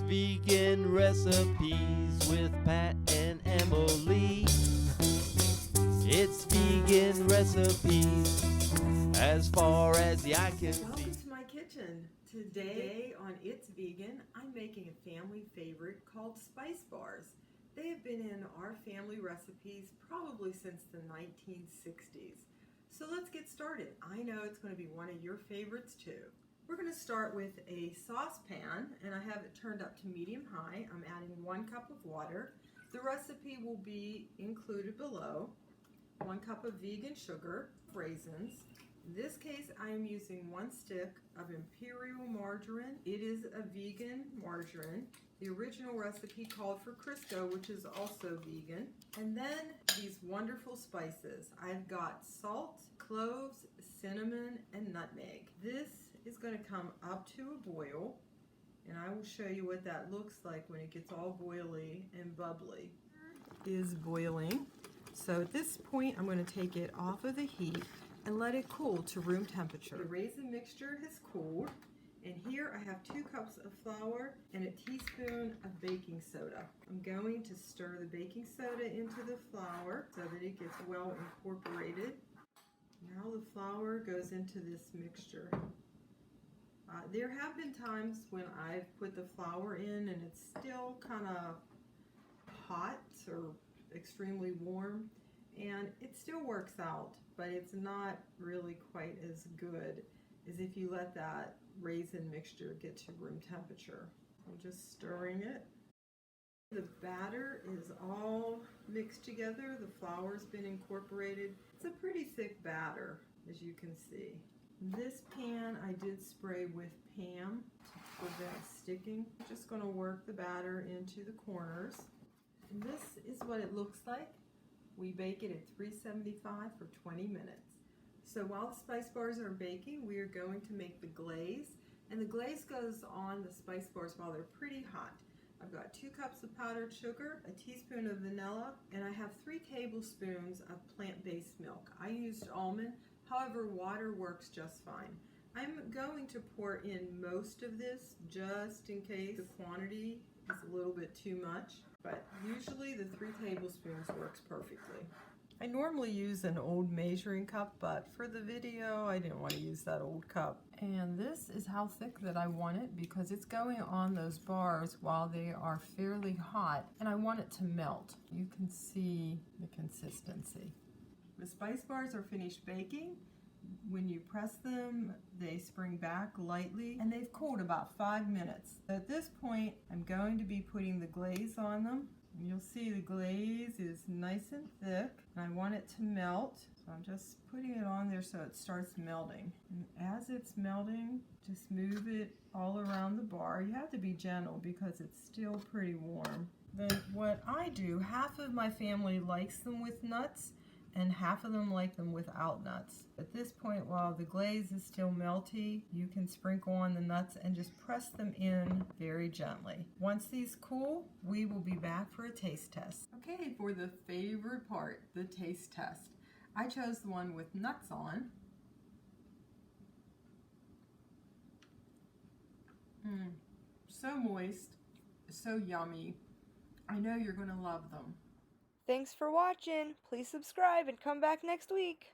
Vegan Recipes with Pat and Emily. It's vegan recipes as far as the eye can see. Welcome to my kitchen. Today on It's Vegan, I'm making a family favorite called spice bars. They have been in our family recipes probably since the 1960s. So let's get started. I know it's going to be one of your favorites too. We're going to start with a saucepan, and I have it turned up to medium-high. I'm adding 1 cup of water. The recipe will be included below. 1 cup of vegan sugar, raisins. In this case, I am using 1 stick of imperial margarine. It is a vegan margarine. The original recipe called for Crisco, which is also vegan. And then these wonderful spices. I've got salt, cloves, cinnamon, and nutmeg. This is going to come up to a boil, and I will show you what that looks like when it gets all boily and bubbly. It is boiling. So at this point, I'm going to take it off of the heat and let it cool to room temperature. The raisin mixture has cooled, and here I have 2 cups of flour and a teaspoon of baking soda. I'm going to stir the baking soda into the flour so that it gets well incorporated. Now the flour goes into this mixture. There have been times when I've put the flour in and it's still kind of hot or extremely warm, and it still works out, but it's not really quite as good as if you let that raisin mixture get to room temperature. I'm just stirring it. The batter is all mixed together. The flour's been incorporated. It's a pretty thick batter, as you can see. This pan I did spray with Pam to prevent sticking. I'm just going to work the batter into the corners. And this is what it looks like. We bake it at 375 for 20 minutes. So while the spice bars are baking, we are going to make the glaze. And the glaze goes on the spice bars while they're pretty hot. I've got 2 cups of powdered sugar, a teaspoon of vanilla, and I have 3 tablespoons of plant-based milk. I used almond, however, water works just fine. I'm going to pour in most of this just in case the quantity is a little bit too much, but usually the 3 tablespoons works perfectly. I normally use an old measuring cup, but for the video I didn't want to use that old cup. And this is how thick that I want it because it's going on those bars while they are fairly hot, and I want it to melt. You can see the consistency. The spice bars are finished baking. When you press them, they spring back lightly, and they've cooled about 5 minutes. At this point, I'm going to be putting the glaze on them. And you'll see the glaze is nice and thick, and I want it to melt. So I'm just putting it on there so it starts melting. And as it's melting, just move it all around the bar. You have to be gentle because it's still pretty warm. Then what I do, half of my family likes them with nuts, and half of them like them without nuts. At this point, while the glaze is still melty, you can sprinkle on the nuts and just press them in very gently. Once these cool, we will be back for a taste test. Okay, for the favorite part, the taste test. I chose the one with nuts on. So moist, so yummy. I know you're gonna love them. Thanks for watching. Please subscribe and come back next week.